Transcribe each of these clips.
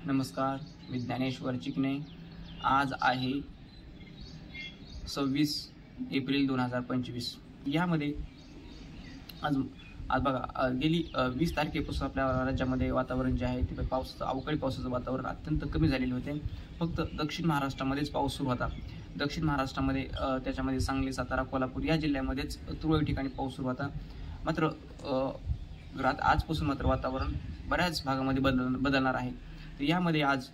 नमस्कार, मी ज्ञानेश्वर चिकणे। आज आहे 26 एप्रिल 2025। यामध्ये आज आज बघा गेली 20 तारखेपासून आपल्या राज्यामध्ये वातावरण जे आहे ते पावसाचं अवकाळी पावसाचं वातावरण अत्यंत कमी झालेले होते। फक्त दक्षिण महाराष्ट्रामध्येच पाऊस सुरू होता। दक्षिण महाराष्ट्रामध्ये त्याच्यामध्ये सांगली, सातारा, कोल्हापूर या जिल्ह्यामध्येच तुरळक ठिकाणी पाऊस सुरू होता। मात्र आजपासून मात्र वातावरण बऱ्याच भागामध्ये बदलणार आहे। तर यामध्ये आज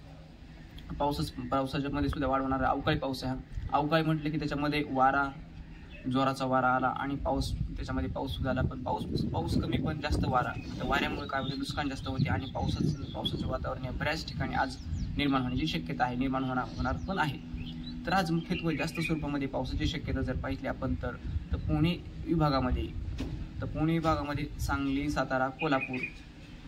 पावसाच्या मध्ये सुद्धा वाढवणारा अवकाळी पाऊस आहे। अवकाळी म्हटलं की त्याच्यामध्ये जोराचा वारा आला आणि त्याच्यामध्ये पाऊस सुद्धा आला, पण पाऊस कमी पण जास्त वारा, तर वाऱ्यामुळे काय होते, नुकसान जास्त होते आणि पावसाचं वातावरण या बऱ्याच ठिकाणी आज निर्माण होण्याची शक्यता आहे, होणार पण आहे। तर आज मुख्यत्वे जास्त स्वरूपामध्ये पावसाची शक्यता जर पाहिली आपण तर पुणे विभागामध्ये सांगली, सातारा, कोल्हापूर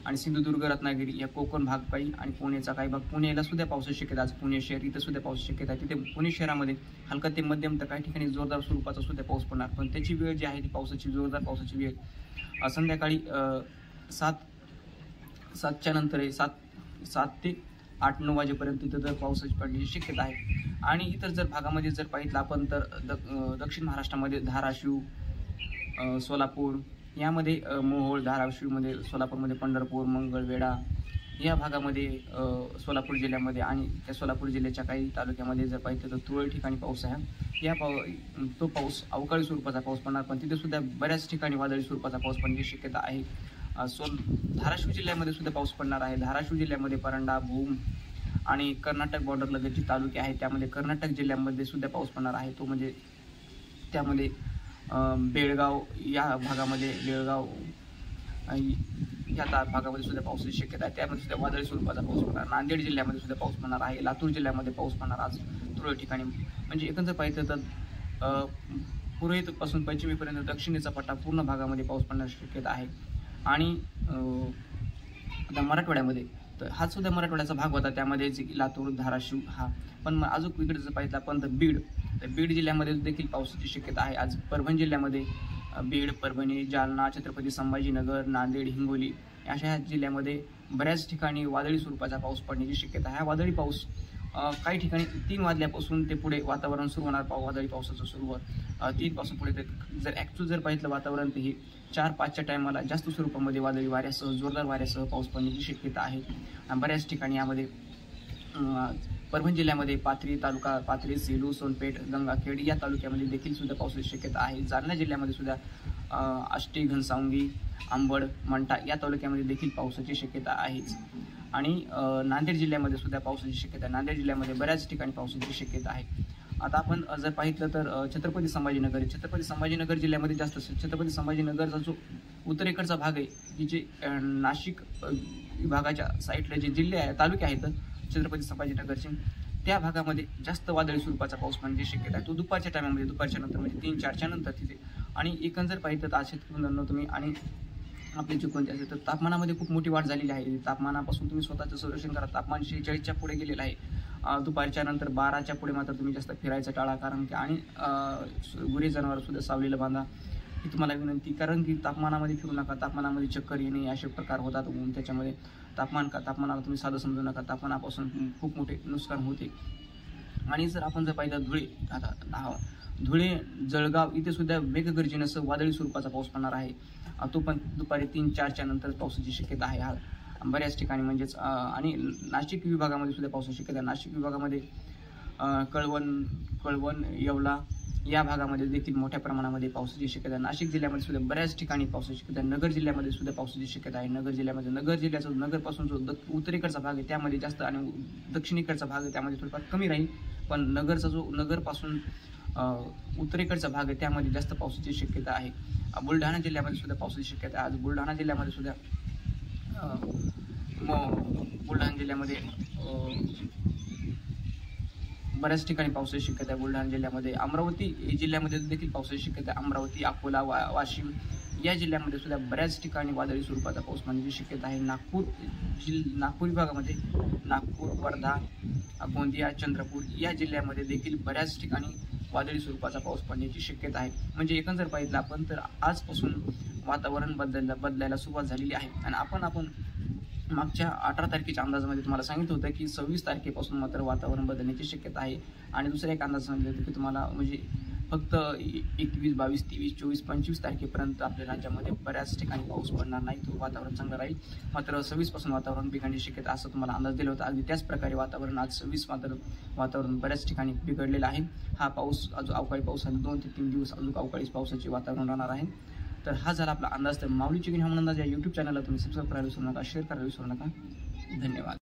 आणि सिंधुदुर्ग, रत्नागिरी या कोकण भाग काही आणि पुण्याचा काही भाग, पुण्याला सुद्धा पावसाची शक्यता। आज पुणे शहर इथं सुद्धा पावसाची शक्यता आहे। तिथे पुणे शहरामध्ये हलका ते मध्यम तर काही ठिकाणी जोरदार स्वरूपाचा सुद्धा पाऊस पडणार, पण त्याची वेळ जी आहे ती जोरदार पावसाची वेळ संध्याकाळी 7च्या नंतर 7 ते 8-9 वाजेपर्यंत तिथं जर पावसाची पडण्याची शक्यता आहे। आणि इतर जर भागामध्ये जर पाहिलं आपण तर दक्षिण महाराष्ट्रामध्ये धाराशिव, सोलापूर यामध्ये मोहोळ, धाराशिवमध्ये, सोलापूरमध्ये पंढरपूर, मंगळवेढा या भागामध्ये, सोलापूर जिल्ह्यामध्ये आणि त्या सोलापूर जिल्ह्याच्या काही तालुक्यामध्ये जर पाहिलं तर तुरळक ठिकाणी पाऊस आहे। तो पाऊस अवकाळी स्वरूपाचा पाऊस पडणार, पण तिथे सुद्धा बऱ्याच ठिकाणी वादळी स्वरूपाचा पाऊस पडण्याची शक्यता आहे। धाराशिव जिल्ह्यामध्ये सुद्धा पाऊस पडणार आहे। धाराशिव जिल्ह्यामध्ये परांडा, भूम आणि कर्नाटक बॉर्डर लगतचे तालुके आहेत, त्यामध्ये कर्नाटक जिल्ह्यामध्ये सुद्धा पाऊस पडणार आहे। तो म्हणजे त्यामध्ये बेळगाव या भागामध्ये, या भागामध्ये सुद्धा पावसाची शक्यता आहे। त्यामध्ये सुद्धा वादळी स्वरूपाचा पाऊस पडणार। नांदेड जिल्ह्यामध्ये सुद्धा पाऊस पडणार आहे। लातूर जिल्ह्यामध्ये पाऊस पडणार आज तुरळक ठिकाणी। म्हणजे एकंदर पाहिलं तर पूर्वेपासून पश्चिमेपर्यंत दक्षिणेचा पट्टा पूर्ण भागामध्ये पाऊस पडण्याची शक्यता आहे। आणि आता मराठवाड्यामध्ये तर हा सुद्धा मराठवाड्याचा भाग होता, त्यामध्ये जे लातूर, धाराशिव हा, पण अजून इकडे जर पाहिलं आपण तर बीड जिल्ह्यामध्ये देखील पावसाची शक्यता आहे। आज परभणी जिल्ह्यामध्ये बीड, परभणी, जालना, छत्रपती संभाजीनगर, नांदेड, हिंगोली अशा जिल्ह्यामध्ये बऱ्याच ठिकाणी वादळी स्वरूपाचा पाऊस पडण्याची शक्यता आहे। हा वादळी पाऊस काही ठिकाणी 3 वाजल्यापासून ते पुढे वातावरण सुरू होणार, वादळी पावसाचं सुरुवात 3 पासून पुढे जर ॲक्च्युअल जर पाहिलं वातावरण तर हे 4-5च्या टायमाला जास्त स्वरूपामध्ये वादळी वाऱ्यासह, जोरदार वाऱ्यासह पाऊस पडण्याची शक्यता आहे। बऱ्याच ठिकाणी यामध्ये परभणी जिल्ह्यामध्ये पाथरी, सेलू, सोनपेठ, गंगाखेड या तालुक्यामध्ये देखील सुद्धा पावसाची शक्यता आहे। जालना जिल्ह्यामध्ये सुद्धा आष्टी, घनसावंगी, अंबड, मंठा या तालुक्यामध्ये देखील पावसाची शक्यता आहेच। आणि नांदेड जिल्ह्यामध्ये सुद्धा पावसाची शक्यता आहे। नांदेड जिल्ह्यामध्ये बऱ्याच ठिकाणी पावसाची शक्यता आहे। आता आपण जर पाहिलं तर छत्रपती संभाजीनगर जिल्ह्यामध्ये जास्त असेल। छत्रपती संभाजीनगरचा जो उत्तरेकडचा भाग आहे, की जे नाशिक विभागाच्या साईडला जे जिल्हे आहे, तालुके आहेत छत्रपती संभाजीनगरचे, त्या भागामध्ये जास्त वादळी स्वरूपाचा पाऊस पडण्याची शक्यता आहे। तो दुपारच्या टायमामध्ये, दुपारच्या नंतर म्हणजे 3-4च्या नंतर तिथे। आणि एकंदर पाहिलं तर आज शेतकऱ्यांना तुम्ही आणि आपले जे कोणते असेल तर तापमानामध्ये खूप मोठी वाढ झालेली आहे। तापमानापासून तुम्ही स्वतःचं संरक्षण करा। तापमान 46च्या पुढे गेलेलं आहे। दुपारच्या नंतर 12च्या पुढे मात्र तुम्ही जास्त फिरायचं टाळा, कारण की आणि गुरे जनावर सुद्धा सावलीला बांधा ही तुम्हाला विनंती, कारण की तापमानामध्ये फिरू नका। तापमानामध्ये चक्कर येणे असे प्रकार होतात। त्याच्यामध्ये तापमानाला तुम्ही साधं समजू नका, तापमानापासून खूप मोठे नुकसान होते। आणि जर आपण पाहिलं धुळे, जळगाव इथे सुद्धा मेघगर्जनेसह वादळी स्वरूपाचा पाऊस पडणार आहे। तो पण दुपारी 3-4च्या नंतर पावसाची शक्यता आहे बऱ्याच ठिकाणी। म्हणजेच आणि नाशिक विभागामध्ये सुद्धा पावसाची शक्यता आहे। नाशिक विभागामध्ये कळवण, येवला या भागामध्ये देखील मोठ्या प्रमाणामध्ये पावसाची शक्यता आहे। नाशिक जिल्ह्यामध्ये सुद्धा बऱ्याच ठिकाणी पावसाची शक्यता आहे। नगर जिल्ह्यामध्ये सुद्धा पावसाची शक्यता आहे। नगर जिल्ह्याचा नगरपासून जो उत्तरेकडचा भाग आहे त्यामध्ये जास्त आणि दक्षिणेकडचा भाग आहे त्यामध्ये थोडंफार कमी राहील, पण नगरपासून उत्तरेकडचा भाग आहे त्यामध्ये जास्त पावसाची शक्यता आहे। बुलढाणा जिल्ह्यामध्ये सुद्धा पावसाची शक्यता आहे। आज बुलढाणा जिल्ह्यामध्ये सुद्धा बऱ्याच ठिकाणी पावसाची शक्यता आहे। बुलढाणा जिल्ह्यामध्ये, अमरावती जिल्ह्यामध्ये देखील पावसाची शक्यता आहे। अमरावती, अकोला, वाशिम या जिल्ह्यामध्ये सुद्धा बऱ्याच ठिकाणी वादळी स्वरूपाचा पाऊस पडण्याची शक्यता आहे। नागपूर विभागामध्ये नागपूर, वर्धा, गोंदिया, चंद्रपूर या जिल्ह्यामध्ये देखील बऱ्याच ठिकाणी वादळी स्वरूपाचा पाऊस पडण्याची शक्यता आहे। म्हणजे एकंदर पाहिलं आपण तर आजपासून वातावरण बदलायला सुरुवात झालेली आहे। आणि आपण मागच्या 18 तारखेच्या अंदाजामध्ये तुम्हाला सांगितलं होतं की 26 तारखेपासून मात्र वातावरण बदलण्याची शक्यता आहे. आणि दुसरा एक अंदाज सांगितलं होतं की तुम्हाला म्हणजे फक्त 21, 22, 23, 24, 25 तारखेपर्यंत आपल्या राज्यामध्ये बऱ्याच ठिकाणी पाऊस पडणार नाही, तो वातावरण चांगलं राहील. मात्र 26 पासून वातावरण बिघडण्याची शक्यता असं तुम्हाला अंदाज दिला होता. अगदी त्याच प्रकारे वातावरण आज 26 मात्र वातावरण बऱ्याच ठिकाणी बिघडलेलं आहे. हा पाऊस अजून अवकाळी पाऊस आणि 2 ते 3 दिवस अजून अवकाळी पावसाचे वातावरण राहणार आहे. तर हा झाला आपला अंदाज. तर माऊली चिकन हवामान अंदाज या यूट्यूब चॅनलला तुम्ही सबस्क्राईब करायला विसरू नका, शेअर करायला विसरू नका. धन्यवाद.